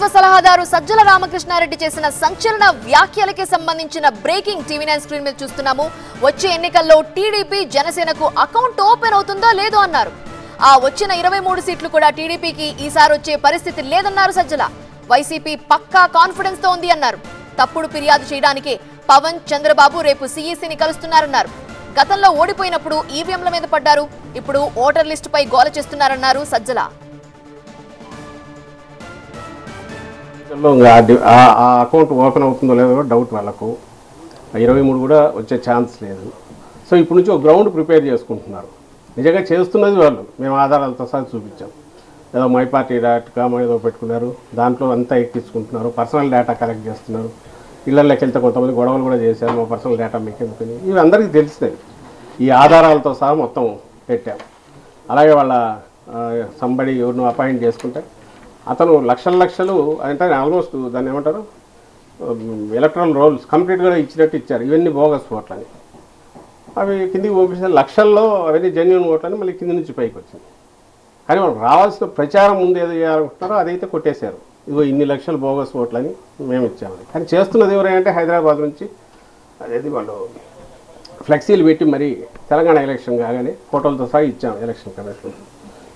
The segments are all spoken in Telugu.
ప్రభుత్వ సలహాదారు సజ్జల రామకృష్ణారెడ్డి చేసిన సంచలన వ్యాఖ్యలకి సంబంధించిన బ్రేకింగ్ టీవీ9 స్క్రీన్ మీద చూస్తున్నాము. వచ్చే ఎన్నికల్లో టీడీపీ జనసేనకు అకౌంట్ ఓపెన్ అవుతుందో లేదో అన్నారు. ఆ వచ్చిన 23 సీట్లు కూడా టీడీపీకి ఈసారి వచ్చే పరిస్థితి లేదన్నారు సజ్జల. వైసీపీ పక్కా కాన్ఫిడెన్స్ తో ఉంది అన్నారు. తప్పుడు ఫిర్యాదు చేయడానికి పవన్ చంద్రబాబు రేపు సీఈసీని కలుస్తున్నారన్నారు. గతంలో ఓడిపోయినప్పుడు ఈవీఎంల మీద పడ్డారు, ఇప్పుడు ఓటర్ లిస్టుపై గోల చేస్తున్నారన్నారు సజ్జల. అకౌంట్ ఓపెన్ అవుతుందో లేదో డౌట్ వాళ్ళకు. 23 కూడా వచ్చే ఛాన్స్ లేదు. సో ఇప్పుడు నుంచి ఒక గ్రౌండ్ ప్రిపేర్ చేసుకుంటున్నారు. నిజంగా చేస్తున్నది వాళ్ళు. మేము ఆధారాలతో సహా చూపించాం. ఏదో myparty.com ఏదో పెట్టుకున్నారు, దాంట్లో అంతా ఎక్కించుకుంటున్నారు, పర్సనల్ డేటా కలెక్ట్ చేస్తున్నారు. ఇళ్లలోకి వెళ్తే కొంతమంది గొడవలు కూడా చేశారు, మా పర్సనల్ డేటా మీకు ఎందుకని. ఇవి అందరికీ తెలిసినవి. ఈ ఆధారాలతో సహా మొత్తం పెట్టాం. అలాగే వాళ్ళ సంబడి ఎవరినో అపాయింట్ చేసుకుంటే అతను లక్షలు అంటే ఆల్మోస్ట్ దాన్ని ఏమంటారు, ఎలక్ట్రల్ రోల్స్ కంప్లీట్గా ఇచ్చినట్టు ఇచ్చారు. ఇవన్నీ బోగస్ ఓట్లని. అవి కిందికి పంపిస్తే లక్షల్లో అవన్నీ జెన్యున్ ఓట్లని మళ్ళీ కింది నుంచి పైకి వచ్చింది. కానీ వాళ్ళకి రావాల్సిన ప్రచారం ముందు ఏదో చేయాలనుకుంటున్నారో అదైతే కొట్టేశారు. ఇదిగో ఇన్ని లక్షలు బోగస్ ఓట్లని మేము ఇచ్చామని. కానీ చేస్తున్నది ఎవరంటే హైదరాబాద్ నుంచి అదేది వాళ్ళు ఫ్లెక్సీలు పెట్టి మరి తెలంగాణ ఎలక్షన్ కాగానే ఫోటోలతో సహా ఇచ్చాము ఎలక్షన్ కమిషన్.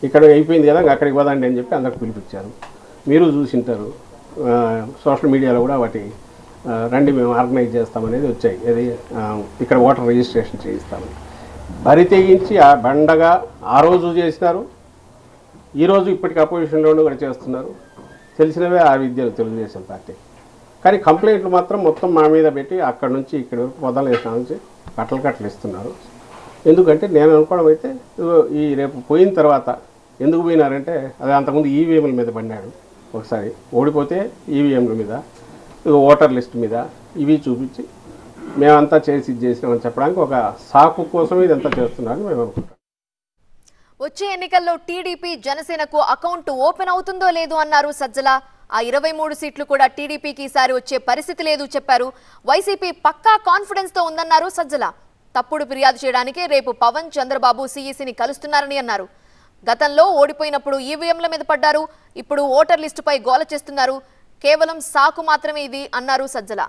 ఇక్కడ అయిపోయింది కదా, అక్కడికి పోదండి అని చెప్పి అందరికి పిలిపించారు. మీరు చూసింటారు, సోషల్ మీడియాలో కూడా వాటి రండి మేము ఆర్గనైజ్ చేస్తామనేది వచ్చాయి. అది ఇక్కడ ఓటర్ రిజిస్ట్రేషన్ చేయిస్తామని బరి తెగించి ఆ బండగా ఆ రోజు చేసినారు. ఈరోజు ఇప్పటికి అపోజిషన్లోనూ కూడా చేస్తున్నారు. తెలిసినవే ఆ విద్యలు తెలుగుదేశం పార్టీ. కానీ కంప్లైంట్లు మాత్రం మొత్తం మా మీద పెట్టి అక్కడ నుంచి ఇక్కడ వరకు పొదలేసిన నుంచి కట్టలు ఇస్తున్నారు. ఎందుకంటే నేను అనుకోవడం అయితే ఈ రేపు పోయిన తర్వాత ఎందుకు పోయినారంటే అది అంతకుముందు ఈవీఎంల మీద పడినాడు. ఒకసారి ఓడిపోతే ఈవీఎంల మీద, ఓటర్ లిస్ట్ మీద ఇవి చూపించి మేమంతా చేసి చేసినామని చెప్పడానికి ఒక సాకు కోసం ఇదంతా చేస్తున్నారని మేము అనుకుంటాం. వచ్చే ఎన్నికల్లో టీడీపీ జనసేనకు అకౌంట్ ఓపెన్ అవుతుందో లేదో అన్నారు సజ్జల. ఆ 23 సీట్లు కూడా టీడీపీకి ఈసారి వచ్చే పరిస్థితి లేదు చెప్పారు. వైసీపీ పక్కా కాన్ఫిడెన్స్ తో ఉందన్నారు సజ్జల. తప్పుడు ఫిర్యాదు చేయడానికి రేపు పవన్ చంద్రబాబు సీఈసీని కలుస్తున్నారని అన్నారు. గతంలో ఓడిపోయినప్పుడు ఈవీఎంల మీద పడ్డారు, ఇప్పుడు ఓటర్ లిస్టుపై గోల చేస్తున్నారు. కేవలం సాకు మాత్రమే ఇది అన్నారు సజ్జల.